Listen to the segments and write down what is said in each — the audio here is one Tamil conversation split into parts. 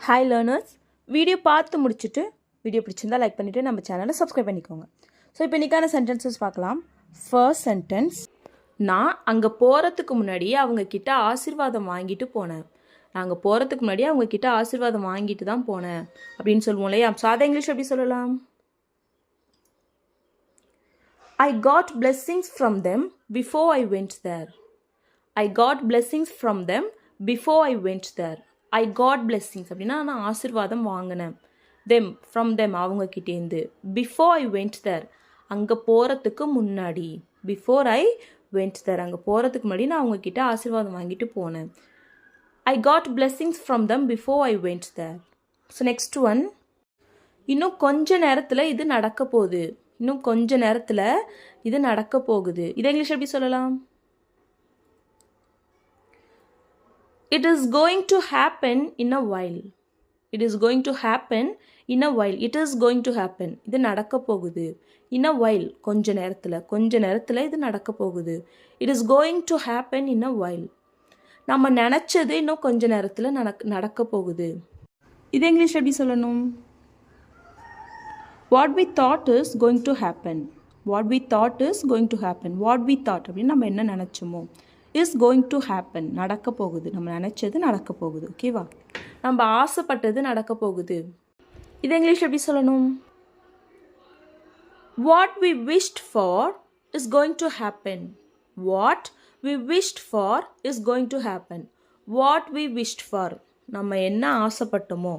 ஹாய் லேர்னர்ஸ், வீடியோ பார்த்து முடிச்சுட்டு வீடியோ பிடிச்சிருந்தால் லைக் பண்ணிவிட்டு நம்ம சேனலை சப்ஸ்கிரைப் பண்ணிக்கோங்க. ஸோ இப்போ இன்றைக்கான சென்டென்சஸ் பார்க்கலாம். ஃபர்ஸ்ட் சென்டென்ஸ், நான் அங்கே போகிறதுக்கு முன்னாடி அவங்கக்கிட்ட ஆசீர்வாதம் வாங்கிட்டு போனேன். நாங்கள் போகிறதுக்கு முன்னாடி அவங்கக்கிட்ட ஆசீர்வாதம் வாங்கிட்டு தான் போனேன் அப்படின்னு சொல்லுவோம் இல்லையா? சாதா இங்கிலீஷ் எப்படி சொல்லலாம்? I got blessings from them before I went there. I got blessings from them before I went there. I got blessings அப்படின்னா நான் ஆசீர்வாதம் வாங்கினேன். தெம் ஃப்ரம் தெம் அவங்கக்கிட்டேருந்து. பிஃபோர் ஐ வெண்ட் தேர் அங்கே போகிறதுக்கு முன்னாடி. பிஃபோர் ஐ வெண்ட் தேர் அங்கே போகிறதுக்கு முன்னாடி நான் அவங்கக்கிட்ட ஆசீர்வாதம் வாங்கிட்டு போனேன். I got blessings from them before I went there. So next one, இன்னும் கொஞ்ச நேரத்தில் இது நடக்க போகுது. இன்னும் கொஞ்ச நேரத்தில் இது நடக்க போகுது. இதை இங்கிலீஷ் எப்படி சொல்லலாம்? It is going to happen in a while. It is going to happen in a while. It is going to happen. இது நடக்க போகுது. In a while, கொஞ்ச நேரத்தில் இது நடக்க போகுது. It is going to happen in a while. நம்ம நினச்சது இன்னும் கொஞ்ச நேரத்தில் நடக்க போகுது. இது இங்கிலீஷ் எப்படி சொல்லணும்? What we thought is going to happen. What we thought is going to happen. What we thought அப்படின்னு நம்ம என்ன நினச்சோமோ is going to happen. நடக்க போகுது. நம்ம நினச்சது நடக்க போகுது. ஓகேவா? நம்ம ஆசைப்பட்டது நடக்க போகுது. இது இங்கிலீஷ் எப்படி சொல்லணும்? What we wished for is going to happen. What we wished for is going to happen. What we wished for நம்ம என்ன ஆசைப்பட்டோமோ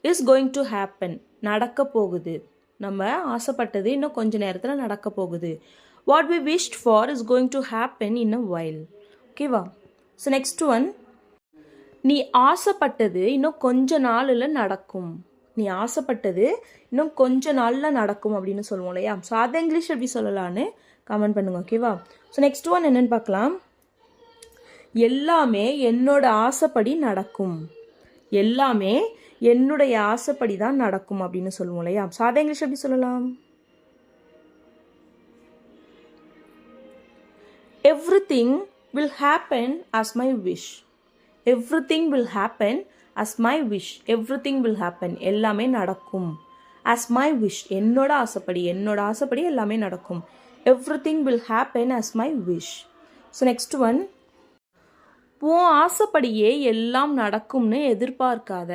is going to happen. நடக்க போகுது. நம்ம ஆசைப்பட்டது இன்னும் கொஞ்ச நேரத்தில் நடக்க போகுது. What we wished for is going to happen in a while. ஓகேவா? ஸோ நெக்ஸ்ட் ஒன், நீ ஆசைப்பட்டது இன்னும் கொஞ்ச நாளில் நடக்கும். நீ ஆசைப்பட்டது இன்னும் கொஞ்ச நாளில் நடக்கும் அப்படின்னு சொல்லுவோம் இல்லையா? ஸோ அதை இங்கிலீஷ் எப்படி சொல்லலான்னு கமெண்ட் பண்ணுங்க. ஓகேவா? ஸோ நெக்ஸ்ட் ஒன் என்னென்னு பார்க்கலாம். எல்லாமே என்னோட ஆசைப்படி நடக்கும். எல்லாமே என்னுடைய ஆசைப்படி தான் நடக்கும் அப்படின்னு சொல்லுவோம் இல்லையா? ஸோ அதை இங்கிலீஷ் எப்படி சொல்லலாம்? Everything will happen as my wish. Everything will happen as my wish. Everything will happen. எல்லாமே நடக்கும். As my wish. என்னோட ஆசைப்படி எல்லாமே நடக்கும். Everything will happen as my wish. So next one, உன் ஆசைப்படியே எல்லாம் நடக்கும்னு எதிர்பார்க்காத.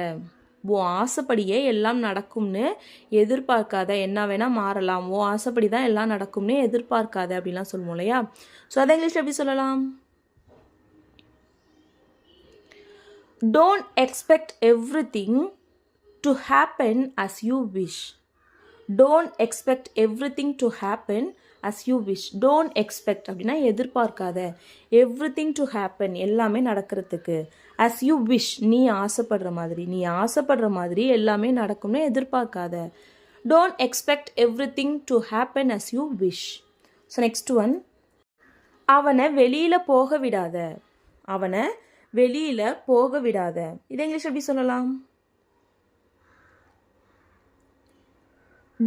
உன் ஆசைப்படியே எல்லாம் நடக்கும்னு எதிர்பார்க்காத. என்ன வேணால் மாறலாம். உன் ஆசைப்படி தான் எல்லாம் நடக்கும்னு எதிர்பார்க்காத அப்படின்லாம் சொல்லுவோம் இல்லையா? ஸோ அதை இங்கிலீஷ் எப்படி சொல்லலாம்? Don't expect everything to happen as you wish. Don't expect everything to happen as you wish. Don't expect அப்படின்னா எதிர்பார்க்காத. Everything to happen எல்லாமே நடக்கிறதுக்கு. As you wish நீ ஆசைப்படுற மாதிரி எல்லாமே நடக்கும்னு எதிர்பார்க்காத. Don't expect everything to happen as you wish. So next one, அவனை வெளியில் போக விடாத. அவனை வெளியில் போக விடாத. இதை இங்கிலீஷ் எப்படி சொல்லலாம்?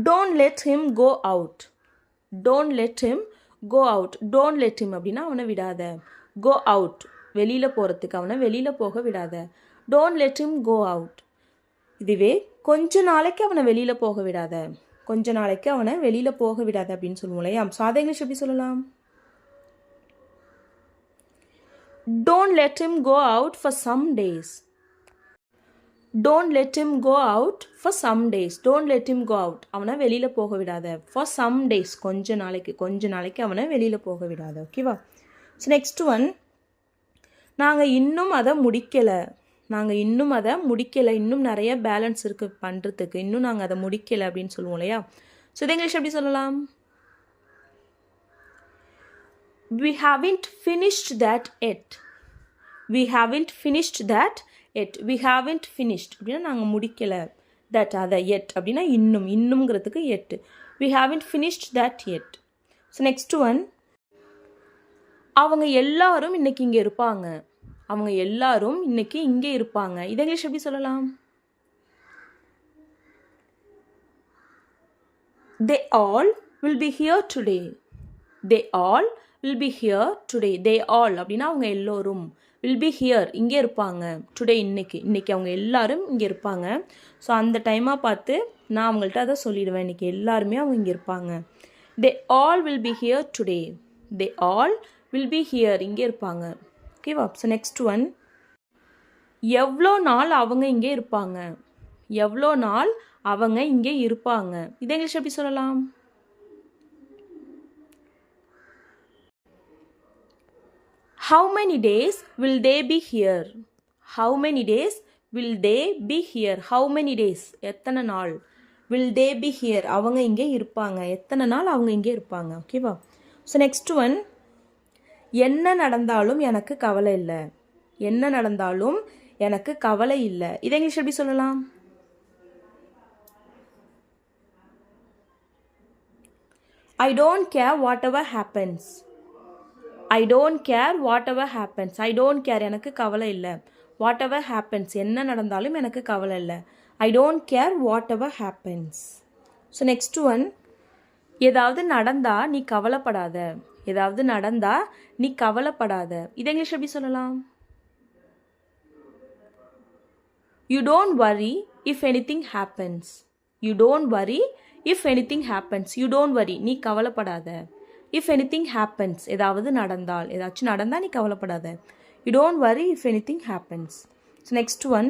Don't let him go out. Don't let him go out. Don't let him அப்படின்னா அவனை விடாத. Go out வெளியில் போகிறதுக்கு. அவனை வெளியில் போக விடாத. Don't let him go out. இதுவே கொஞ்ச நாளைக்கு அவனை வெளியில் போக விடாத. கொஞ்ச நாளைக்கு அவனை வெளியில் போக விடாத அப்படின்னு சொல்லுவோம் இல்லையா? சாதா இங்கிலீஷ் எப்படி சொல்லலாம்? Don't let him go out for some days. Don't let him go out for some days. Don't let him go out. அவனை வெளியில் போக விடாத. For some days கொஞ்ச நாளைக்கு அவனை வெளியில் போக விடாத. ஓகேவா? ஸோ நெக்ஸ்ட் ஒன், நாங்கள் இன்னும் அதை முடிக்கலை. இன்னும் நிறைய பேலன்ஸ் இருக்குது பண்ணுறதுக்கு. இன்னும் நாங்கள் அதை முடிக்கலை அப்படின்னு சொல்லுவோம் இல்லையா? ஸோ இது இங்கிலீஷ் எப்படி சொல்லலாம்? We haven't finished that yet. We haven't finished that yet. We haven't finished அப்படின்னா நாங்கள் முடிக்கலை. that அதை yet அப்படின்னா இன்னும்ங்கிறதுக்கு yet. We haven't finished that yet. So next one, அவங்க எல்லாரும் இன்னைக்கு இங்கே இருப்பாங்க. இதை இங்கிலீஷ் எப்படி சொல்லலாம்? They all will be here today. They all will be here today. They all அப்படின்னா அவங்க எல்லோரும். வில் பி ஹியர் இங்கே இருப்பாங்க. டுடே இன்னைக்கு அவங்க எல்லாரும் இங்கே இருப்பாங்க. ஸோ அந்த டைமாக பார்த்து நான் அவங்கள்ட்ட அதை சொல்லிடுவேன். இன்றைக்கி எல்லாருமே அவங்க இங்கே இருப்பாங்க. They all will be here today. They all will be here இங்கே இருப்பாங்க. ஓகேவா? ஸோ நெக்ஸ்ட் ஒன், எவ்வளோ நாள் அவங்க இங்கே இருப்பாங்க. எவ்வளோ நாள் அவங்க இங்கே இருப்பாங்க. இதை இங்கிலீஷ் எப்படி சொல்லலாம்? How many days will they be here? How many days will they be here? How many days? எத்தனை நாள்? Will they be here? அவங்க இங்கே இருப்பாங்க. எத்தனை நாள் அவங்க இங்கே இருப்பாங்க. ஓகேவா? ஸோ நெக்ஸ்ட் ஒன், என்ன நடந்தாலும் எனக்கு கவலை இல்லை. என்ன நடந்தாலும் எனக்கு கவலை இல்லை. இதை இங்கிலீஷ் எப்படி சொல்லலாம்? I don't care whatever happens. I don't care whatever happens. I don't care எனக்கு கவலை இல்லை. Whatever happens என்ன நடந்தாலும் எனக்கு கவலை இல்லை. I don't care whatever happens. So next one, ஏதாவது நடந்தா நீ கவலைப்படாத. ஏதாவது நடந்தா நீ கவலைப்படாத. இதை இங்கிலீஷ் எப்படி சொல்லலாம்? You don't worry if anything happens. You don't worry if anything happens. You don't worry நீ கவலைப்படாத. If anything happens ஏதாவது நடந்தால், ஏதாச்சும் நடந்தால் நீ கவலைப்படாத. You don't worry if anything happens. So next one,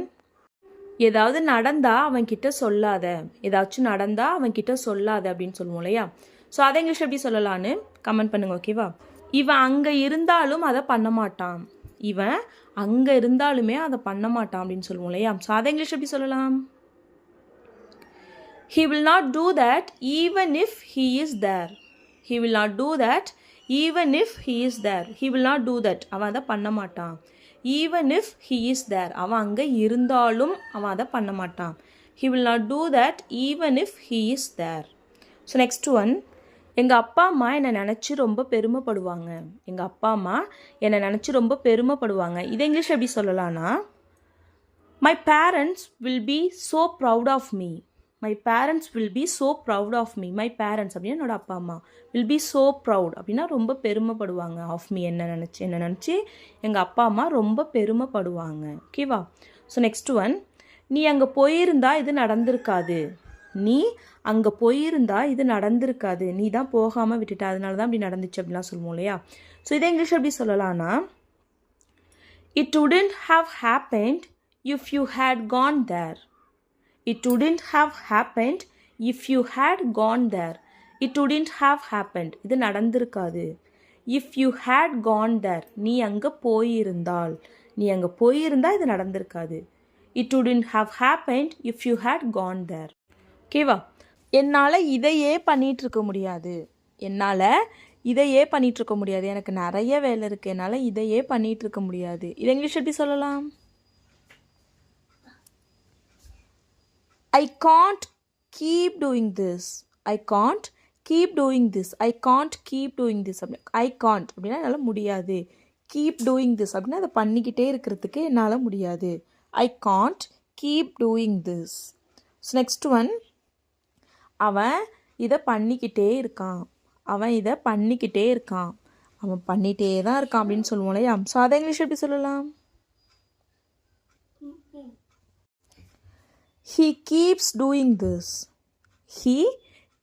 ஏதாவது நடந்தா அவன்கிட்ட சொல்லாத. ஏதாச்சும் நடந்தா அவன்கிட்ட சொல்லாத அப்படின்னு சொல்லுவோம் இல்லையா? ஸோ அதை இங்கிலீஷ் எப்படி சொல்லலான்னு கமெண்ட் பண்ணுங்க. ஓகேவா? இவன் அங்கே இருந்தாலும் அதை பண்ண மாட்டான். இவன் அங்கே இருந்தாலுமே அதை பண்ண மாட்டான் அப்படின்னு சொல்லுவோம் இல்லையா? ஸோ அதை இங்கிலீஷ் எப்படி சொல்லலாம்? He will not do that even if he is there. He will not do that even if he is there. He will not do that. அவன் அதை பண்ண மாட்டான். Even if he is there. அவன் அங்கே இருந்தாலும் அவன் அதை பண்ண மாட்டான். He will not do that even if he is there. So next one, எங்கள் அப்பா அம்மா என்னை நினச்சி ரொம்ப பெருமைப்படுவாங்க. எங்கள் அப்பா அம்மா என்னை நினச்சி ரொம்ப பெருமைப்படுவாங்க. இதை இங்கிலீஷ் எப்படி சொல்லலாம்னா, My parents will be so proud of me. My parents will be so proud of me. My parents அப்படின்னா என்னோட அப்பா அம்மா. will be so proud அப்படின்னா ரொம்ப பெருமைப்படுவாங்க. of me என்ன நினச்சி எங்கள் அப்பா அம்மா ரொம்ப பெருமைப்படுவாங்க. ஓகேவா? ஸோ நெக்ஸ்ட் ஒன், நீ அங்கே போயிருந்தா இது நடந்திருக்காது. நீ அங்கே போயிருந்தா இது நடந்திருக்காது. நீ தான் போகாமல் விட்டுட்ட, அதனால தான் அப்படி நடந்துச்சு அப்படிலாம் சொல்லுவோம் இல்லையா? ஸோ இதை இங்கிலீஷ் எப்படி சொல்லலாம்னா, It wouldn't have happened if you had gone there. It wouldn't have happened if you had gone there. It wouldn't have happened. இது நடந்திருக்காது. If you had gone there. நீ அங்கே போயிருந்தால். நீ அங்கே போயிருந்தால் இது நடந்திருக்காது. It wouldn't have happened if you had gone there. ஓகேவா? என்னால் இதையே பண்ணிகிட்ருக்க முடியாது. என்னால் இதையே பண்ணிகிட்ருக்க முடியாது. எனக்கு நிறைய வேலை இருக்குது. என்னால் இதையே பண்ணிகிட்ருக்க முடியாது. இதை இங்கிலீஷ் எப்படி சொல்லலாம்? I can't keep doing this. I can't keep doing this. I can't keep doing this. I can't அப்படின்னா என்னால் முடியாது. keep doing this அப்படின்னா அதை பண்ணிக்கிட்டே இருக்கிறதுக்கு என்னால் முடியாது. I can't keep doing this. So next one, அவன் இதை பண்ணிக்கிட்டே இருக்கான். அவன் இதை பண்ணிக்கிட்டே இருக்கான். அவன் பண்ணிகிட்டே தான் இருக்கான் அப்படின்னு சொல்லுவோம் இல்லையா? ஸோ அதை இங்கிலீஷ் எப்படி சொல்லலாம்? He keeps doing this. He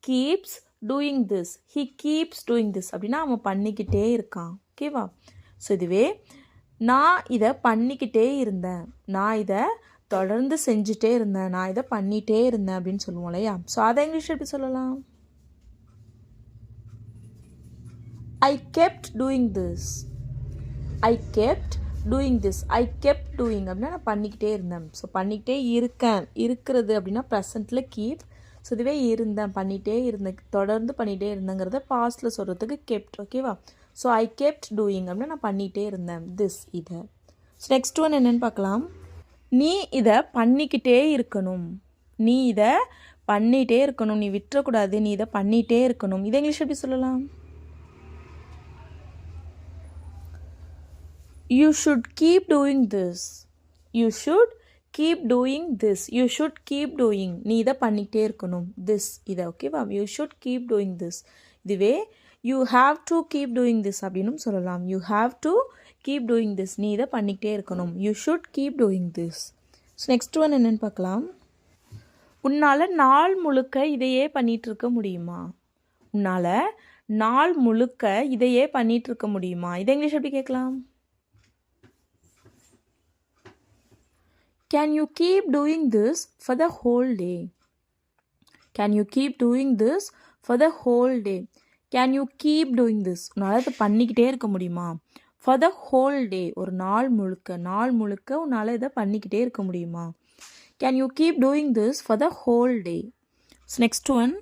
keeps doing this. He keeps doing this அப்படின்னா அவன் பண்ணிக்கிட்டே இருக்கான். ஓகேவா? ஸோ இதுவே நான் இதை பண்ணிக்கிட்டே இருந்தேன், நான் இதை தொடர்ந்து செஞ்சுட்டே இருந்தேன், நான் இதை பண்ணிகிட்டே இருந்தேன் அப்படின்னு சொல்லுவோம் இல்லையா? ஸோ அதை இங்கிலீஷ் எப்படி சொல்லலாம்? I kept doing this. I kept doing this. I kept doing அப்படின்னா நான் பண்ணிக்கிட்டே இருந்தேன். ஸோ பண்ணிக்கிட்டே இருக்கிறது அப்படின்னா ப்ரெசண்ட்டில் கீப். ஸோ இதுவே இருந்தேன், பண்ணிகிட்டே இருந்தேன், தொடர்ந்து பண்ணிகிட்டே இருந்தேங்கிறத பாஸ்டில் சொல்கிறதுக்கு கெப்ட். ஓகேவா? ஸோ ஐ கெப்ட் டூயிங் அப்படின்னா நான் பண்ணிகிட்டே இருந்தேன். திஸ் இதை. ஸோ நெக்ஸ்ட் ஒன் என்னென்னு பார்க்கலாம். நீ இதை பண்ணிக்கிட்டே இருக்கணும். நீ இதை பண்ணிகிட்டே இருக்கணும். நீ விட்டுறக்கூடாது. நீ இதை பண்ணிகிட்டே இருக்கணும். இதை இங்கிலீஷ் எப்படி சொல்லலாம்? You should keep doing this. You should keep doing this. You should keep doing. நீ இதை பண்ணிகிட்டே இருக்கணும். this இதை. ஓகேவா? You should keep doing this. இதுவே you have to keep doing this அப்படின்னும் சொல்லலாம். You have to keep doing this, நீ இதை பண்ணிக்கிட்டே இருக்கணும். You should keep doing this. So next one என்னென்னு பார்க்கலாம். உன்னால் நாள் முழுக்க இதையே பண்ணிகிட்டு இருக்க முடியுமா? உன்னால் நாள் முழுக்க இதையே பண்ணிகிட்டு இருக்க முடியுமா? இதை இங்கிலீஷ் எப்படி கேட்கலாம்? Can you keep doing this for the whole day? Can you keep doing this for the whole day? Can you keep doing this? உன்னால் இதை பண்ணிக்கிட்டே இருக்க முடியுமா? For the whole day, ஒரு நாள் முழுக்க உன்னால் இதை பண்ணிக்கிட்டே இருக்க முடியுமா? Can you keep doing this for the whole day? So next one.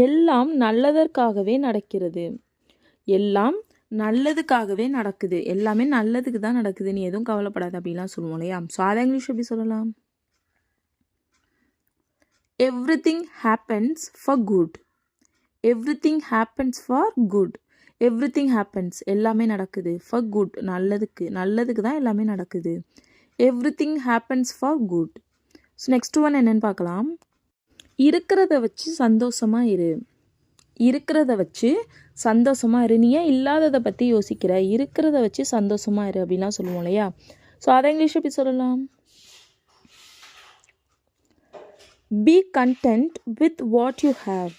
எல்லாம் நல்லதற்காகவே நடக்கிறது. எல்லாம் நல்லதுக்காகவே நடக்குது. எல்லாமே நல்லதுக்கு தான் நடக்குது, நீ எதுவும் கவலைப்படாது அப்படிலாம் சொல்லுவோம் இல்லையா? ஸோ அதை இங்கிலீஷ் எப்படி சொல்லலாம்? Everything happens for good. Everything happens for good. Everything happens எல்லாமே நடக்குது. ஃபார் குட் நல்லதுக்கு தான் எல்லாமே நடக்குது. Everything happens for good. So next one என்னென்னு பார்க்கலாம். இருக்கிறத வச்சு சந்தோஷமாக இரு. இருக்கிறத வச்சு சந்தோஷமாக இரு. நீ ஏன் இல்லாததை பற்றி யோசிக்கிற? இருக்கிறத வச்சு சந்தோஷமாக இரு அப்படின்லாம் சொல்லுவோம் இல்லையா? ஸோ அதை இங்கிலீஷ் எப்படி சொல்லலாம்? Be content with what you have.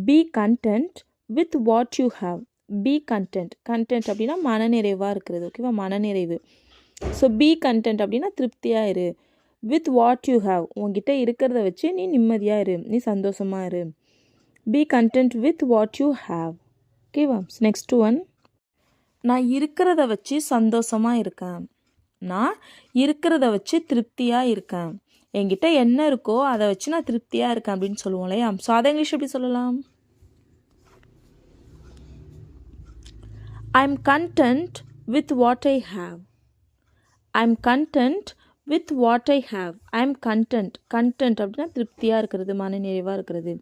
Be content with what you have. Be content. Content அப்படின்னா மனநிறைவாக இருக்கிறது. ஓகேவா? மனநிறைவு. ஸோ பி கண்டென்ட் அப்படின்னா திருப்தியாக இரு. வித் வாட் யூ ஹேவ், உங்ககிட்ட இருக்கிறத வச்சு நீ நிம்மதியாக இரு, நீ சந்தோஷமாக இரு. Be content with what you have. ஓகேவா? Next one. நான் இருக்கிறத வச்சு சந்தோஷமாக இருக்கேன். நான் இருக்கிறத வச்சு திருப்தியாக இருக்கேன். என்கிட்ட என்ன இருக்கோ அதை வச்சு நான் திருப்தியாக இருக்கேன் அப்படின்னு சொல்லுவோம் இல்லையா? ஸோ அதை இங்கிலீஷ் எப்படி சொல்லலாம்? I am content with what I have. I am content with what I have. I am content. Content அப்படின்னா திருப்தியாக இருக்கிறது, மனநிறைவாக இருக்கிறது.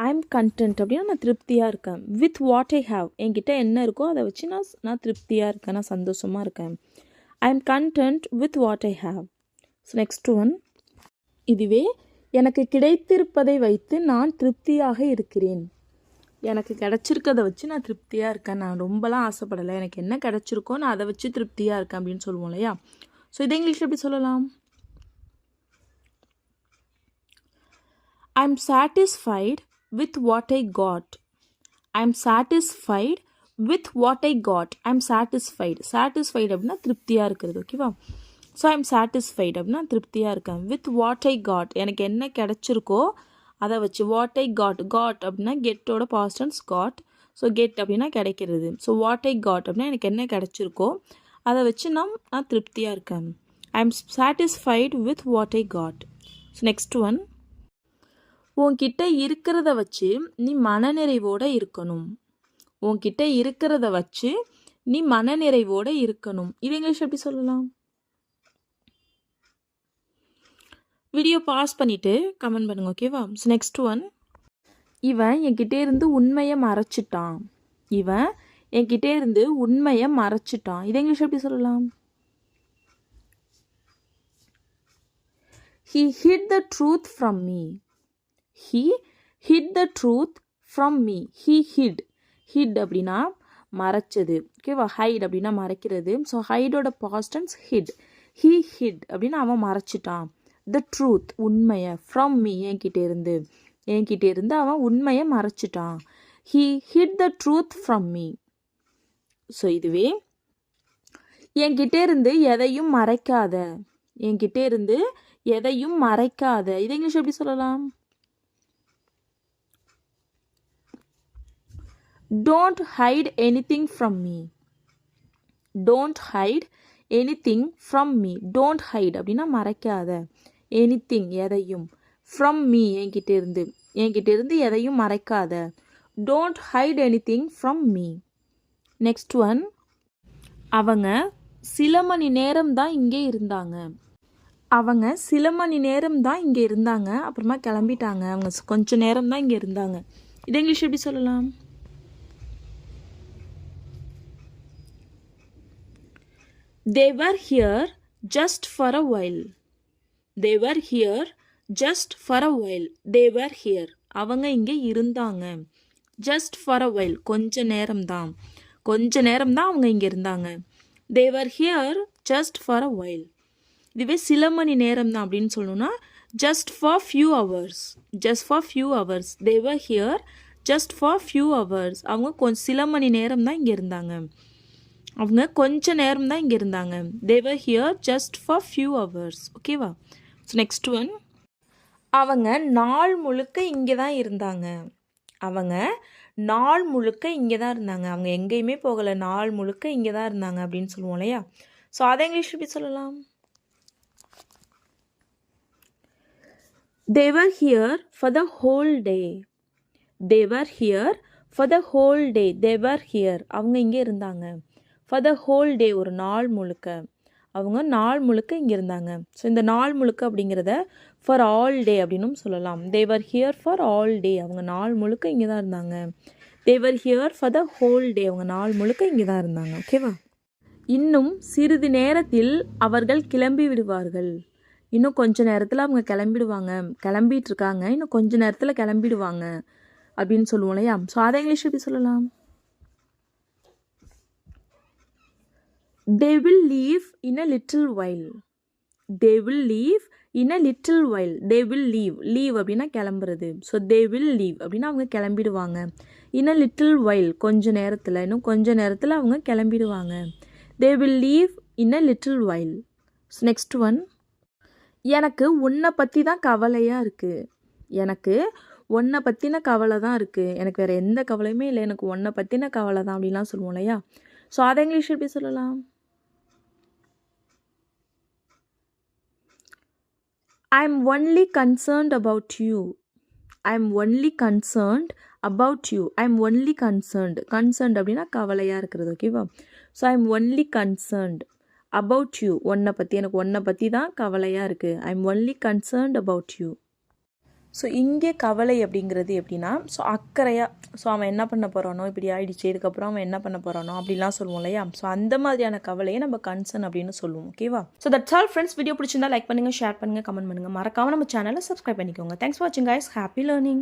ஐ எம் கண்டென்ட் அப்படின்னா நான் திருப்தியாக இருக்கேன். வித் வாட் ஐ ஹேவ், என்கிட்ட என்ன இருக்கோ அதை வச்சு நான் திருப்தியாக இருக்கேன், நான் சந்தோஷமாக இருக்கேன். I am content with what I have. So next one. இதுவே எனக்கு கிடைத்திருப்பதை வைத்து நான் திருப்தியாக இருக்கிறேன். எனக்கு கிடச்சிருக்கதை வச்சு நான் திருப்தியாக இருக்கேன், நான் ரொம்பலாம் ஆசைப்படலை, எனக்கு என்ன கிடச்சிருக்கோ நான் அதை வச்சு திருப்தியாக இருக்கேன் அப்படின்னு சொல்லுவோம் இல்லையா? ஸோ இதை இங்கிலீஷ் எப்படி சொல்லலாம்? I am satisfied with what I got. I am satisfied with what I got. I am satisfied. Satisfied அப்படின்னா திருப்தியாக இருக்கிறது. ஓகேவா? ஸோ ஐ எம் சாட்டிஸ்ஃபைட் அப்படின்னா திருப்தியாக இருக்கேன். வித் வாட் ஐ காட், எனக்கு என்ன கிடச்சிருக்கோ அதை வச்சு. What I got. காட் அப்படின்னா கெட்டோட past tense got. So get அப்படின்னா கிடைக்கிறது. ஸோ வாட் ஐ காட் அப்படின்னா எனக்கு என்ன கிடச்சிருக்கோ அதை வச்சு நான் திருப்தியாக இருக்கேன். I am satisfied with what I got. So next one. உன்கிட்ட இருக்கிறத வச்சு நீ மனநிறைவோடு இருக்கணும். உன்கிட்ட இருக்கிறத வச்சு நீ மனநிறைவோடு இருக்கணும். இது இங்கிலீஷ் எப்படி சொல்லலாம்? வீடியோ பாஸ் பண்ணிவிட்டு கமெண்ட் பண்ணுங்க. ஓகேவா? So next one. இவன் என்கிட்ட இருந்து உண்மையை மறைச்சிட்டான். இவன் என்கிட்ட இருந்து உண்மையை மறைச்சிட்டான். இது இங்கிலீஷ் எப்படி சொல்லலாம்? He hid the truth from me. He hid the truth from me. He hid. Hid அப்படின்னா மறைச்சது. ஓகேவா? ஹைட் அப்படின்னா மறைக்கிறது. ஸோ ஹைடோட past tense hid. He hid அப்படின்னா அவன் மறைச்சிட்டான். The truth உண்மையை. From me என்கிட்ட இருந்து அவன் உண்மையை மறைச்சிட்டான். He hid the truth from me. So இதுவே என்கிட்ட இருந்து எதையும் மறைக்காத. என்கிட்ட இருந்து எதையும் மறைக்காத. இது இங்கிலீஷ் எப்படி சொல்லலாம்? Don't hide anything from me. Don't hide anything from me. Don't hide அப்படின்னா மறைக்காத. Anything எதையும். From me என்கிட்ட இருந்து எதையும் மறைக்காத. Don't hide anything from me. Next one. அவங்க சில மணி நேரம் தான் இங்கே இருந்தாங்க. அவங்க சில மணி நேரம் தான் இங்கே இருந்தாங்க, அப்புறமா கிளம்பிட்டாங்க. அவங்க கொஞ்சம் நேரம் தான் இங்கே இருந்தாங்க. இது இங்கிலீஷ் எப்படி சொல்லலாம்? They were here just for a while. They were here just for a while. They were here. அவங்க இங்கே இருந்தாங்க. Just for a while. கொஞ்ச நேரம் தான். கொஞ்ச நேரம் தான் அவங்க இங்கே இருந்தாங்க. they were here just for a while. இதுவே சில மணி நேரம் தான் அப்படின்னு சொல்லணும்னா just for few hours. just for few hours. they were here just for few hours. அவங்க சில மணி நேரம் தான் இங்கே இருந்தாங்க. அவங்க கொஞ்ச நேரம் தான் இங்கே இருந்தாங்க. they were here just for few hours. ஓகேவா? ஸோ நெக்ஸ்ட் ஒன், அவங்க நாள் முழுக்க இங்கே தான் இருந்தாங்க. அவங்க நாள் முழுக்க இங்கே தான் இருந்தாங்க. அவங்க எங்கேயுமே போகலை, நாள் முழுக்க இங்கே தான் இருந்தாங்க அப்படின்னு சொல்லுவோம் இல்லையா? ஸோ அதை இங்கிலீஷ் எப்படி சொல்லலாம்? they were here for the whole day. they were here for the whole day. they were here. அவங்க இங்கே இருந்தாங்க. for the whole day, ஒரு நாள் முழுக்க. அவங்க நாள் முழுக்க இங்கே இருந்தாங்க. ஸோ இந்த நாள் முழுக்க அப்படிங்கிறத ஃபார் ஆல் டே அப்படின்னும் சொல்லலாம். they were here for all day. அவங்க நாள் முழுக்க இங்கே தான் இருந்தாங்க. they were here for the whole day. அவங்க நாள் முழுக்க இங்கே தான் இருந்தாங்க. ஓகேவா? இன்னும் சிறிது நேரத்தில் அவர்கள் கிளம்பி விடுவார்கள். இன்னும் கொஞ்ச நேரத்தில் அவங்க கிளம்பிடுவாங்க. கிளம்பிட்டு இருக்காங்க, இன்னும் கொஞ்ச நேரத்தில் கிளம்பிடுவாங்க அப்படின்னு சொல்லுவோம் இல்லையா? ஸோ அதை இங்கிலீஷ் எப்படி சொல்லலாம்? they will leave in a little while. they will leave in a little while. they will leave அப்படின்னா கிளம்புறது. ஸோ they will leave அப்படின்னா அவங்க கிளம்பிடுவாங்க. in a little while, கொஞ்ச நேரத்தில், இன்னும் கொஞ்ச நேரத்தில் அவங்க கிளம்பிடுவாங்க. they will leave in a little while. So next one, எனக்கு உன்னை பற்றி தான் கவலையாக இருக்குது. எனக்கு உன்னை பற்றின கவலை தான் இருக்குது. எனக்கு வேறு எந்த கவலையுமே இல்லை, எனக்கு உன்னை பற்றின கவலை தான் அப்படின்லாம் சொல்லுவோம் இல்லையா? ஸோ அதை இங்கிலீஷ் எப்படி சொல்லலாம்? I'm only concerned about you. I'm only concerned about you. I'm only concerned. concerned அப்படின்னா கவலையாக இருக்கிறது. ஓகேவா? So I'm only concerned about you. உன்னை பற்றி, எனக்கு உன்னை பற்றி தான் கவலையாக இருக்குது. I'm only concerned about you. So இங்கே கவலை அப்படிங்கிறது எப்படின்னா, ஸோ அக்கறையாக, ஸோ அவன் என்ன பண்ண போகிறானோ, இப்படி ஆயிடுச்சு, இதுக்கப்புறம் அவன் என்ன பண்ண போகிறானோ அப்படிலாம் சொல்லுவோம் இல்லையா? ஸோ அந்த மாதிரியான கவலையை நம்ம கன்சர்ன் அப்படின்னு சொல்லுவோம். ஓகேவா? So that's all friends. Video பிடிச்சிருந்தா லைக் பண்ணுங்கள், ஷேர் பண்ணுங்கள், கமெண்ட் பண்ணுங்கள். மறக்காமல் நம்ம சேனலை சப்ஸ்கிரைப் பண்ணிக்கோங்க. தேங்க்ஸ் ஃபார் வாட்சிங் கைஸ். Happy learning.